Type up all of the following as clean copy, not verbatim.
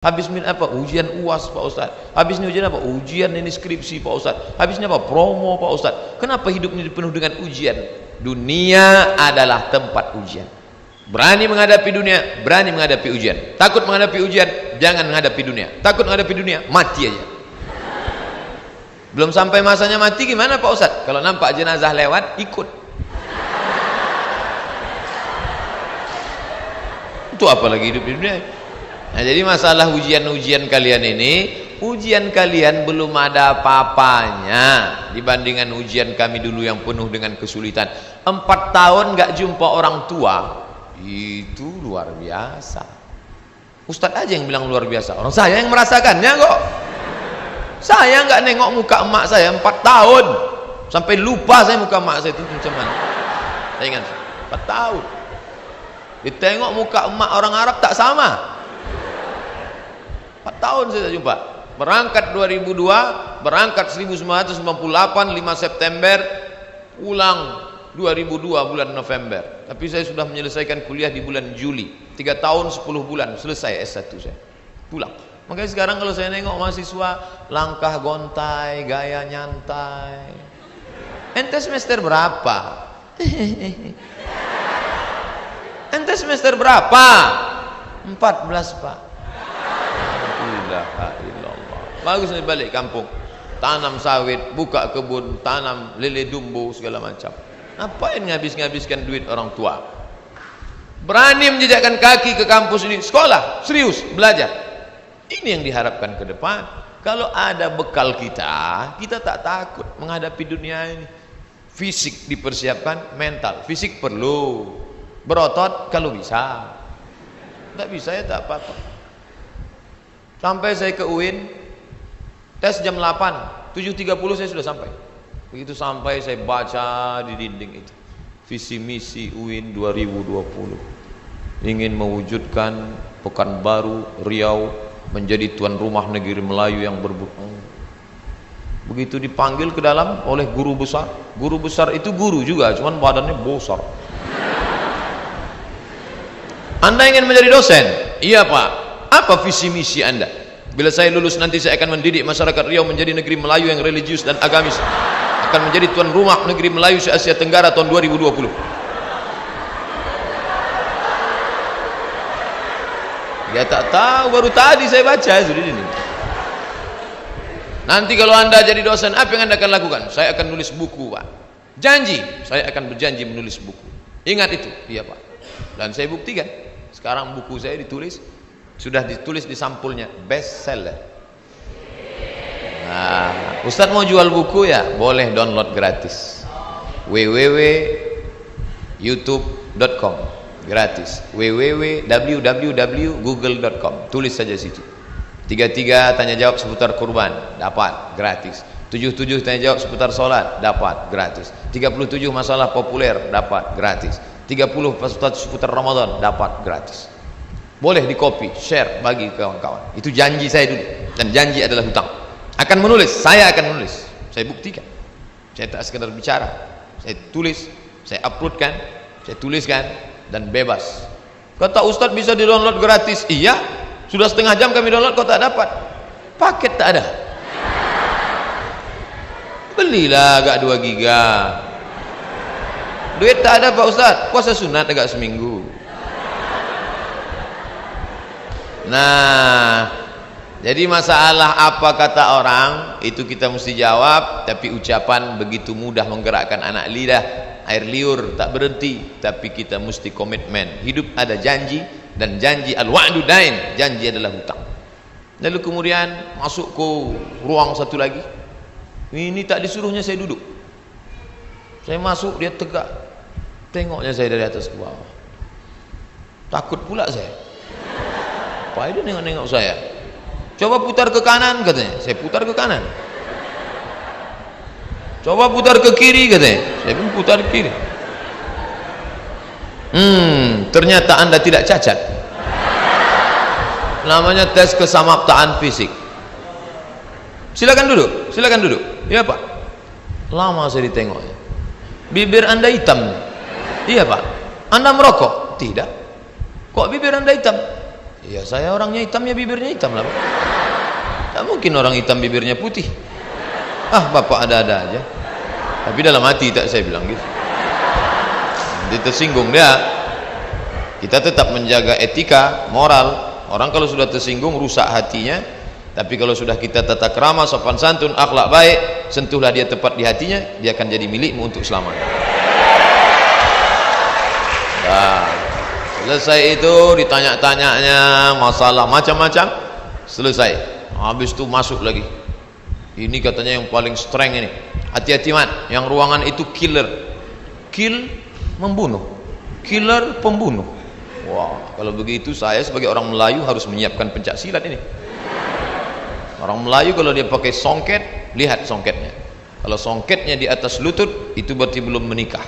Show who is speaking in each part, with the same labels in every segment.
Speaker 1: Habis apa? Ujian UAS Pak Ustadz. Habis ini ujian apa? Ujian ini skripsi Pak Ustadz. Habisnya apa? Promo Pak Ustadz. Kenapa hidup ini penuh dengan ujian? Dunia adalah tempat ujian. Berani menghadapi dunia, berani menghadapi ujian. Takut menghadapi ujian, jangan menghadapi dunia. Takut menghadapi dunia, mati aja. Belum sampai masanya mati gimana Pak Ustadz? Kalau nampak jenazah lewat, ikut. Itu apalagi hidup di dunia. Nah, jadi masalah ujian-ujian kalian ini, ujian kalian belum ada apa-apanya dibandingkan ujian kami dulu yang penuh dengan kesulitan. 4 tahun gak jumpa orang tua, itu luar biasa. Ustadz aja yang bilang luar biasa, orang saya yang merasakannya kok. Saya gak nengok muka emak saya 4 tahun, sampai lupa saya muka emak saya itu macam mana. Saya ingat 4 tahun ditengok muka emak orang Arab tak sama. 4 tahun saya tak jumpa. Berangkat 2002, berangkat 1998, 5 September, pulang 2002 bulan November. Tapi saya sudah menyelesaikan kuliah di bulan Juli. 3 tahun 10 bulan selesai S1 saya. Pulang. Makanya sekarang kalau saya nengok mahasiswa, langkah gontai, gaya nyantai. Ente semester berapa? Ente semester berapa? 14 Pak. Bagus nih balik kampung, tanam sawit, buka kebun, tanam lele dumbo segala macam. Ngapain ngabiskan duit orang tua? Berani menjejakkan kaki ke kampus ini, sekolah serius belajar. Ini yang diharapkan ke depan. Kalau ada bekal kita tak takut menghadapi dunia ini. Fisik dipersiapkan, mental. Fisik perlu berotot kalau bisa. Tak bisa ya tak apa-apa. Sampai saya ke UIN, tes jam 8, 7.30 saya sudah sampai. Begitu sampai saya baca di dinding itu, visi misi UIN 2020, ingin mewujudkan Pekanbaru, Riau menjadi tuan rumah negeri Melayu yang berbudaya. Begitu dipanggil ke dalam oleh guru besar itu guru juga, cuman badannya besar. Anda ingin menjadi dosen? Iya Pak. Apa visi misi Anda? Bila saya lulus nanti saya akan mendidik masyarakat Riau menjadi negeri Melayu yang religius dan agamis, akan menjadi tuan rumah negeri Melayu se-Asia Tenggara tahun 2020. Dia tak tahu, baru tadi saya baca sudah ini. Nanti kalau Anda jadi dosen, apa yang Anda akan lakukan? Saya akan nulis buku Pak. Janji, saya akan berjanji menulis buku. Ingat itu. Iya Pak. Dan saya buktikan. Sekarang buku saya sudah ditulis di sampulnya, best seller. Nah, Ustadz mau jual buku ya? Boleh download gratis. www.youtube.com gratis. www.google.com tulis saja situ. 33 tanya jawab seputar kurban, dapat gratis. 77 tanya jawab seputar sholat, dapat gratis. 37 masalah populer, dapat gratis. 30 seputar Ramadan, dapat gratis. Boleh di copy, share, bagi kawan-kawan. Itu janji saya dulu. Dan janji adalah hutang. Akan menulis, saya akan menulis. Saya buktikan. Saya tak sekedar bicara. Saya tulis, saya uploadkan, saya tuliskan, dan bebas. Kata Ustadz bisa di download gratis. Iya, sudah setengah jam kami download, kau tak dapat. Paket tak ada. Belilah agak 2 giga. Duit tak ada Pak Ustadz. Puasa sunat agak seminggu. Nah, jadi masalah apa kata orang itu kita mesti jawab, tapi ucapan begitu mudah menggerakkan anak lidah, air liur tak berhenti, tapi kita mesti komitmen. Hidup ada janji, dan janji al-wa'du dain, janji adalah hutang. Lalu kemudian masuk ke ruang satu lagi. Ini tak disuruhnya saya duduk. Saya masuk, dia tegak. Tengoknya saya dari atas ke bawah. Takut pula saya. Apa dia nengok-nengok saya? Coba putar ke kanan katanya. Saya putar ke kanan. Coba putar ke kiri katanya. Saya pun putar ke kiri. Ternyata Anda tidak cacat. Namanya tes kesamaptaan fisik. Silakan duduk, silakan duduk. Iya Pak. Lama saya ditengoknya. Bibir Anda hitam. Iya Pak. Anda merokok? Tidak. Kok bibir Anda hitam? Ya saya orangnya hitam ya bibirnya hitam lah Pak. Tak mungkin orang hitam bibirnya putih. Ah Bapak ada-ada aja. Tapi dalam hati tak saya bilang gitu. Dia tersinggung dia. Kita tetap menjaga etika, moral. Orang kalau sudah tersinggung rusak hatinya. Tapi kalau sudah kita tata krama, sopan santun, akhlak baik, sentuhlah dia tepat di hatinya, dia akan jadi milikmu untuk selamanya. Nah, selesai itu ditanya-tanyanya masalah macam-macam, selesai. Habis itu masuk lagi. Ini katanya yang paling strength ini. Hati-hati man, yang ruangan itu killer. Kill membunuh. Killer pembunuh. Wah, kalau begitu saya sebagai orang Melayu harus menyiapkan pencak silat ini. Orang Melayu kalau dia pakai songket, lihat songketnya. Kalau songketnya di atas lutut, itu berarti belum menikah.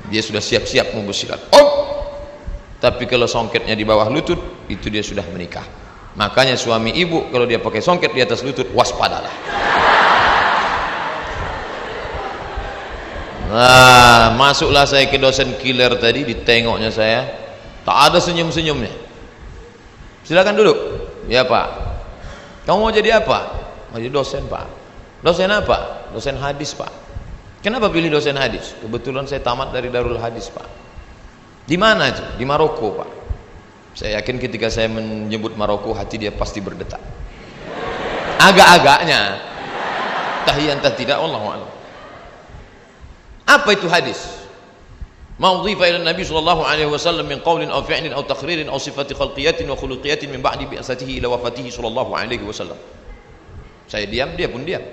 Speaker 1: Dia sudah siap-siap mau bersilat. Oh! Tapi kalau songketnya di bawah lutut, itu dia sudah menikah. Makanya suami ibu kalau dia pakai songket di atas lutut, waspadalah. Nah, masuklah saya ke dosen killer tadi, ditengoknya saya, tak ada senyum-senyumnya. Silakan duduk. Ya Pak. Kamu mau jadi apa? Mau jadi dosen Pak. Dosen apa? Dosen hadis Pak. Kenapa pilih dosen hadis? Kebetulan saya tamat dari Darul Hadis Pak. Di mana itu? Di Maroko Pak. Saya yakin ketika saya menyebut Maroko, hati dia pasti berdetak. Agak-agaknya. Tahiyan tidak, wallahu a'lam. Apa itu hadis? Ma udhifa ila Nabi sallallahu alaihi wasallam min qaulin aw fi'lin aw taqririn aw sifati khalqiyatin wa khuluqiyatin min ba'di bi'asatihi ila wafatihi sallallahu alaihi wasallam. Saya diam, dia pun diam.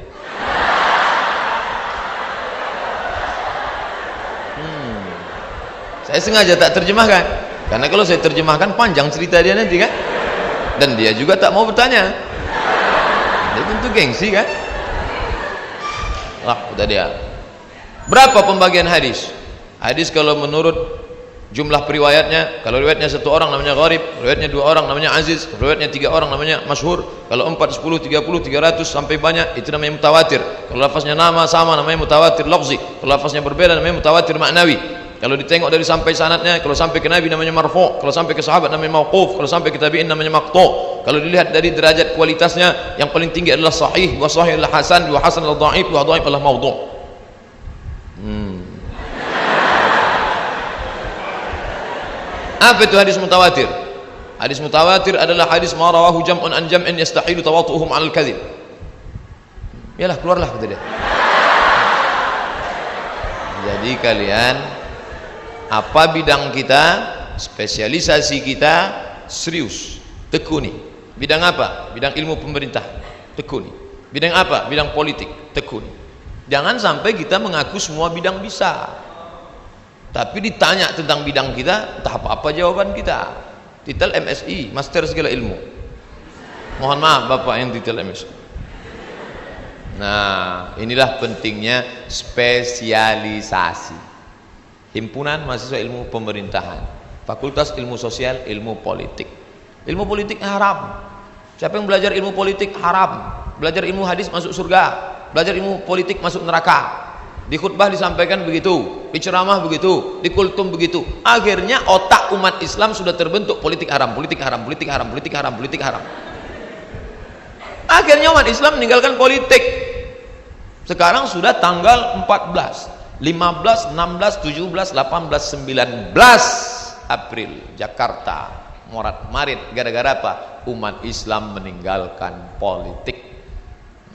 Speaker 1: Saya sengaja tak terjemahkan, karena kalau saya terjemahkan panjang cerita dia nanti kan, dan dia juga tak mau bertanya. Dia tentu gengsi kan. Kata dia, berapa pembagian hadis? Hadis kalau menurut jumlah periwayatnya, kalau riwayatnya satu orang namanya gharib, riwayatnya dua orang namanya aziz, riwayatnya tiga orang namanya masyhur, kalau 4, 10, 30, 300 sampai banyak itu namanya mutawatir. Kalau lafaznya nama sama namanya mutawatir lafzi, kalau lafaznya berbeda namanya mutawatir maknawi. Kalau ditengok dari sampai sanadnya, kalau sampai ke Nabi namanya marfu', kalau sampai ke sahabat namanya mauquf, kalau sampai ke tabi'in namanya maqtu'. Kalau dilihat dari derajat kualitasnya, yang paling tinggi adalah sahih, wa sahih adalah hasan, wa hasan adalah dhaif, wa dhaif adalah maudhu'. Apa itu hadis mutawatir? Hadis mutawatir adalah hadis ma rawahu jam'un an jam'in yastahilu tawatu'uhum 'alal kadhib. Yalah, keluarlah kata dia. Jadi kalian, apa bidang kita, spesialisasi kita, serius, tekuni. Bidang apa? Bidang ilmu pemerintah, tekuni. Bidang apa? Bidang politik, tekuni. Jangan sampai kita mengaku semua bidang bisa, tapi ditanya tentang bidang kita, entah apa-apa jawaban kita. Titel MSI, Master Segala Ilmu. Mohon maaf Bapak yang titel MSI. Nah, inilah pentingnya spesialisasi. Himpunan Mahasiswa Ilmu Pemerintahan, Fakultas Ilmu Sosial, Ilmu Politik. Ilmu politik haram. Siapa yang belajar ilmu politik haram. Belajar ilmu hadis masuk surga. Belajar ilmu politik masuk neraka. Di khutbah disampaikan begitu, di ceramah begitu, di kultum begitu. Akhirnya otak umat Islam sudah terbentuk politik haram, politik haram, politik haram, politik haram, politik haram. Akhirnya umat Islam meninggalkan politik. Sekarang sudah tanggal 14, 15, 16, 17, 18, 19 April, Jakarta morat-marit. Gara-gara apa? Umat Islam meninggalkan politik.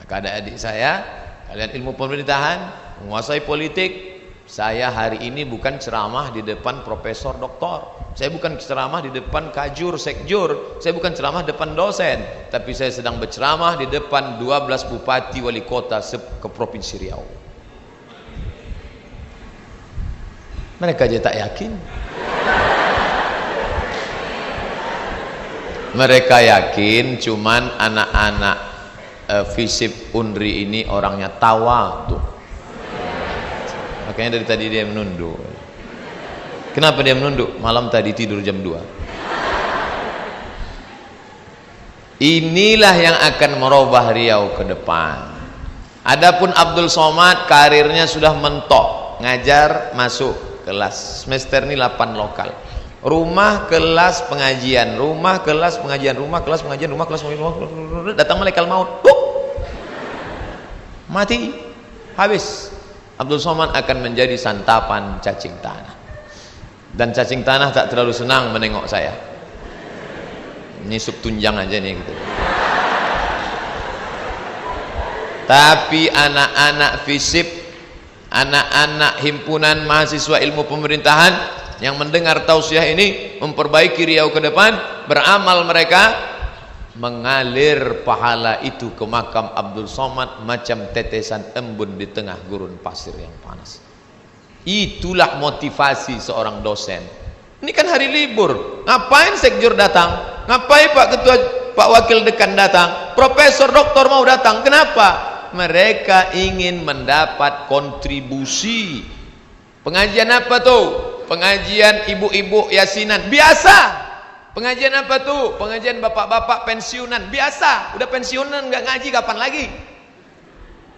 Speaker 1: Maka ada adik saya, kalian ilmu pemerintahan, menguasai politik. Saya hari ini bukan ceramah di depan profesor doktor, saya bukan ceramah di depan kajur sekjur, saya bukan ceramah di depan dosen, tapi saya sedang berceramah di depan 12 bupati wali kota ke Provinsi Riau. Mereka aja tak yakin. Mereka yakin cuman anak-anak FISIP Unri ini orangnya tawadhu. Makanya dari tadi dia menunduk. Kenapa dia menunduk? Malam tadi tidur jam 2. Inilah yang akan merubah Riau ke depan. Adapun Abdul Somad karirnya sudah mentok, ngajar masuk kelas semester ini 8 lokal. rumah kelas pengajian, rumah kelas pengajian, rumah kelas pengajian, rumah kelas pengajian, datang malaikat maut, mati, habis. Abdul Somad akan menjadi santapan cacing tanah, dan cacing tanah tak terlalu senang menengok saya. Ini sup tunjang aja nih gitu. Tapi anak-anak FISIP, anak-anak himpunan mahasiswa ilmu pemerintahan yang mendengar tausiah ini, memperbaiki Riau ke depan, beramal, mereka mengalir pahala itu ke makam Abdul Somad macam tetesan embun di tengah gurun pasir yang panas. Itulah motivasi seorang dosen. Ini kan hari libur, ngapain sekjur datang, ngapain Pak Ketua, Pak Wakil Dekan datang, Profesor Doktor mau datang, kenapa? Mereka ingin mendapat kontribusi. Pengajian apa tuh? Pengajian ibu-ibu yasinan, biasa. Pengajian apa tuh? Pengajian bapak-bapak pensiunan, biasa. Udah pensiunan nggak ngaji kapan lagi?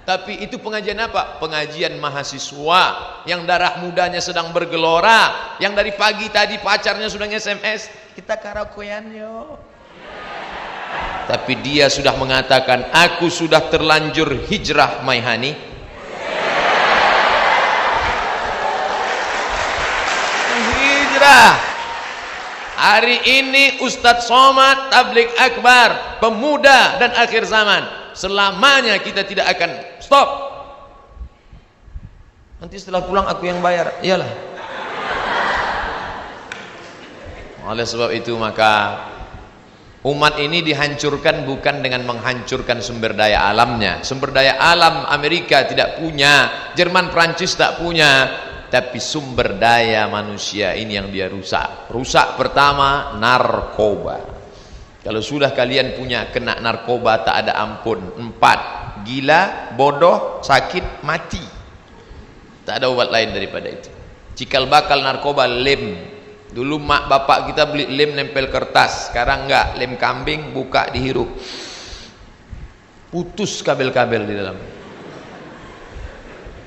Speaker 1: Tapi itu pengajian apa? Pengajian mahasiswa yang darah mudanya sedang bergelora, yang dari pagi tadi pacarnya sudah SMS, kita karaokean yuk. Tapi dia sudah mengatakan, aku sudah terlanjur hijrah Maihani. Hijrah. Hari ini Ustadz Somad Tabligh Akbar, pemuda dan akhir zaman. Selamanya kita tidak akan stop. Nanti setelah pulang aku yang bayar. Iyalah. Oleh sebab itu maka umat ini dihancurkan bukan dengan menghancurkan sumber daya alamnya. Sumber daya alam Amerika tidak punya, Jerman, Prancis tak punya. Tapi sumber daya manusia ini yang dia rusak. Rusak pertama, narkoba. Kalau sudah kalian punya kena narkoba tak ada ampun. 4, gila, bodoh, sakit, mati. Tak ada obat lain daripada itu. Cikal bakal narkoba lem. Dulu mak bapak kita beli lem nempel kertas, sekarang enggak, lem kambing buka dihirup. Putus kabel-kabel di dalam.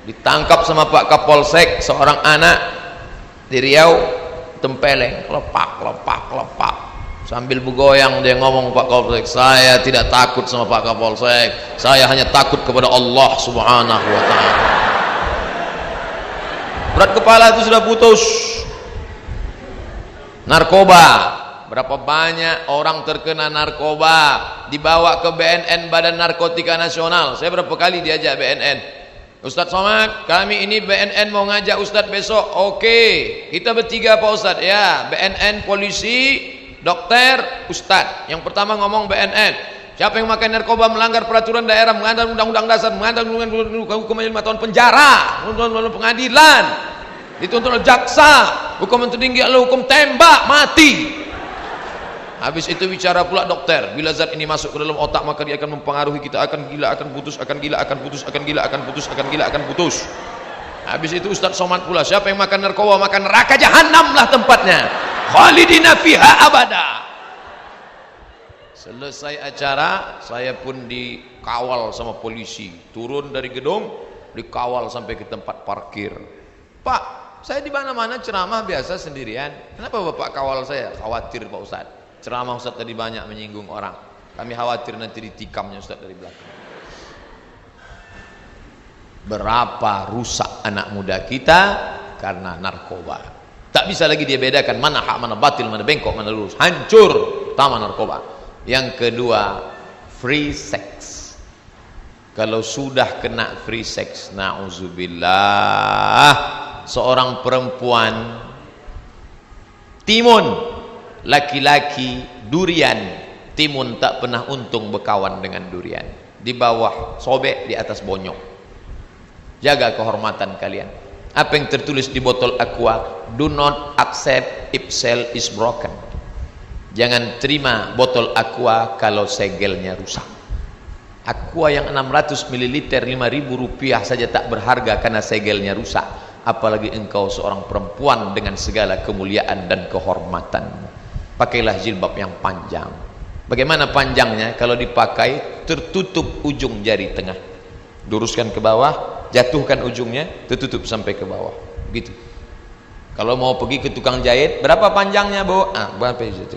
Speaker 1: Ditangkap sama Pak Kapolsek seorang anak di Riau, tempeleng, lepak lepak lepak, sambil bergoyang dia ngomong, Pak Kapolsek, saya tidak takut sama Pak Kapolsek, saya hanya takut kepada Allah Subhanahu wa ta'ala. Berat kepala itu sudah putus. Narkoba, berapa banyak orang terkena narkoba, dibawa ke BNN, Badan Narkotika Nasional. Saya berapa kali diajak BNN, Ustadz Somad, kami ini BNN mau ngajak Ustadz besok. Oke, kita bertiga Pak Ustadz. Ya, BNN, polisi, dokter, Ustadz. Yang pertama ngomong BNN. Siapa yang makan narkoba melanggar peraturan daerah, melanggar undang-undang dasar, melanggar hukuman 5 tahun penjara, hukuman pengadilan, dituntut oleh jaksa, hukuman tertinggi adalah hukum tembak, mati. Habis itu bicara pula dokter, bila zat ini masuk ke dalam otak maka dia akan mempengaruhi kita, akan gila, akan putus, akan gila, akan putus, akan gila, akan putus, akan gila, akan putus. Habis itu Ustadz Somad pula, siapa yang makan narkoba makan neraka jahanam lah tempatnya, khalidina fiha abada. Selesai acara, saya pun dikawal sama polisi, turun dari gedung, dikawal sampai ke tempat parkir. Pak, saya di mana-mana ceramah biasa sendirian, kenapa Bapak kawal saya? Khawatir Pak Ustadz, ceramah Ustadz tadi banyak menyinggung orang, kami khawatir nanti ditikamnya Ustadz dari belakang. Berapa rusak anak muda kita karena narkoba. Tak bisa lagi dia bedakan mana hak, mana batil, mana bengkok, mana lurus. Hancur, utama narkoba. Yang kedua, free sex. Kalau sudah kena free sex, na'udzubillah, seorang perempuan timun, laki-laki durian, timun tak pernah untung berkawan dengan durian. Di bawah sobek, di atas bonyok. Jaga kehormatan kalian. Apa yang tertulis di botol aqua? Do not accept if cell is broken. Jangan terima botol aqua kalau segelnya rusak. Aqua yang 600 ml 5.000 rupiah saja tak berharga karena segelnya rusak, apalagi engkau seorang perempuan dengan segala kemuliaan dan kehormatan. Pakailah jilbab yang panjang. Bagaimana panjangnya? Kalau dipakai tertutup ujung jari tengah, luruskan ke bawah, jatuhkan ujungnya, tertutup sampai ke bawah, gitu. Kalau mau pergi ke tukang jahit, berapa panjangnya, Bu? Berapa itu?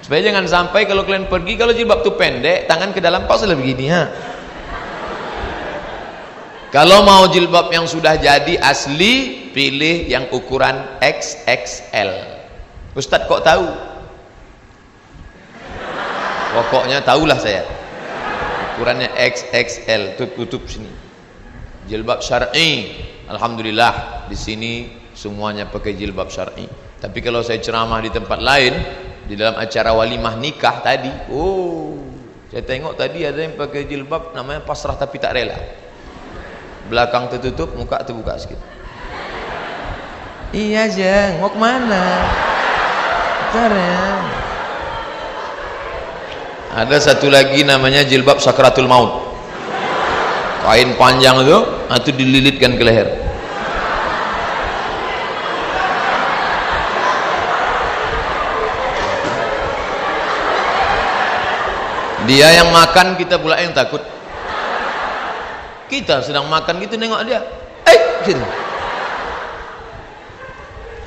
Speaker 1: Supaya jangan sampai kalau kalian pergi, kalau jilbab itu pendek, tangan ke dalam pas begini, ha. Kalau mau jilbab yang sudah jadi asli, pilih yang ukuran XXL. Ustadz kok tahu? Pokoknya tahulah saya. Ukurannya XXL, tutup sini. Jilbab syar'i. Alhamdulillah di sini semuanya pakai jilbab syar'i. Tapi kalau saya ceramah di tempat lain, di dalam acara walimah nikah tadi, saya tengok tadi ada yang pakai jilbab namanya pasrah tapi tak rela. Belakang tertutup, muka terbuka sikit. Iya Jeng, mau kemana? Bentar ya. Ada satu lagi namanya jilbab sakratul maut. Kain panjang itu dililitkan ke leher. Dia yang makan, kita pula yang takut. Kita sedang makan gitu nengok dia, gitu.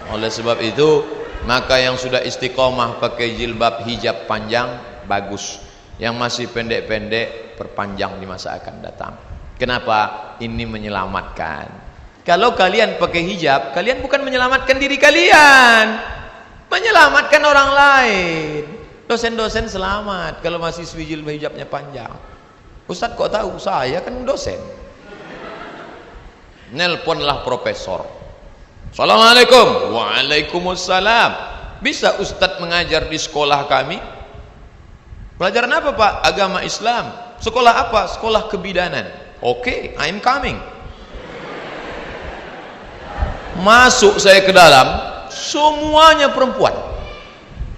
Speaker 1: Oleh sebab itu, maka yang sudah istiqomah pakai jilbab hijab panjang bagus. Yang masih pendek-pendek perpanjang di masa akan datang. Kenapa? Ini menyelamatkan. Kalau kalian pakai hijab, kalian bukan menyelamatkan diri kalian, menyelamatkan orang lain. Dosen-dosen selamat kalau masih jilbab hijabnya panjang. Ustadz kok tahu? Saya kan dosen. Nelponlah profesor. Assalamualaikum. Waalaikumsalam. Bisa Ustadz mengajar di sekolah kami? Pelajaran apa Pak? Agama Islam. Sekolah apa? Sekolah kebidanan. Oke, I'm coming. Masuk saya ke dalam, semuanya perempuan.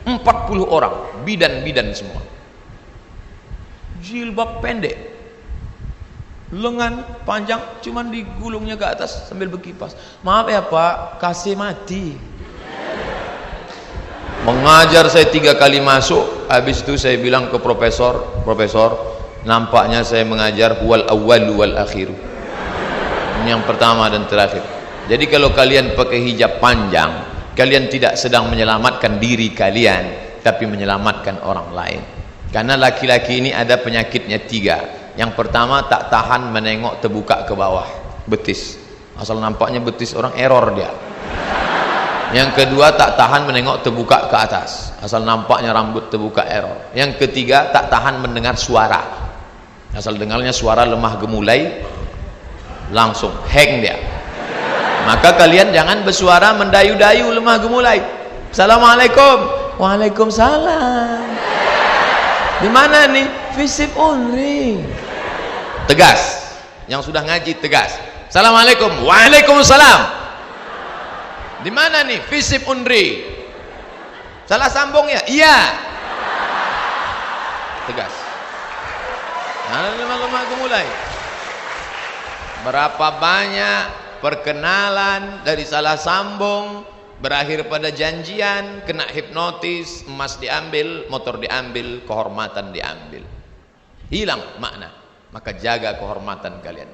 Speaker 1: 40 orang, bidan-bidan semua. Jilbab pendek, lengan panjang, cuman digulungnya ke atas sambil berkipas. Maaf ya Pak, kasih mati. Mengajar saya 3 kali masuk, habis itu saya bilang ke profesor, nampaknya saya mengajar huwal awwal wal akhir. Ini yang pertama dan terakhir. Jadi kalau kalian pakai hijab panjang, kalian tidak sedang menyelamatkan diri kalian, tapi menyelamatkan orang lain. Karena laki-laki ini ada penyakitnya 3. Yang pertama, tak tahan menengok terbuka ke bawah, betis. Asal nampaknya betis orang, error dia. Yang kedua, tak tahan menengok terbuka ke atas, asal nampaknya rambut terbuka, error. Yang ketiga, tak tahan mendengar suara, asal dengarnya suara lemah gemulai, langsung hang dia. Maka kalian jangan bersuara mendayu-dayu lemah gemulai. Assalamualaikum. Waalaikumsalam. Di mana nih? Visip Unri. Tegas. Yang sudah ngaji tegas. Assalamualaikum. Waalaikumsalam. Di mana nih? Visip Unri. Salah sambung ya? Iya. Tegas. Nah, lemah gemulai. Berapa banyak perkenalan dari salah sambung berakhir pada janjian, kena hipnotis, emas diambil, motor diambil, kehormatan diambil, hilang makna. Maka jaga kehormatan kalian.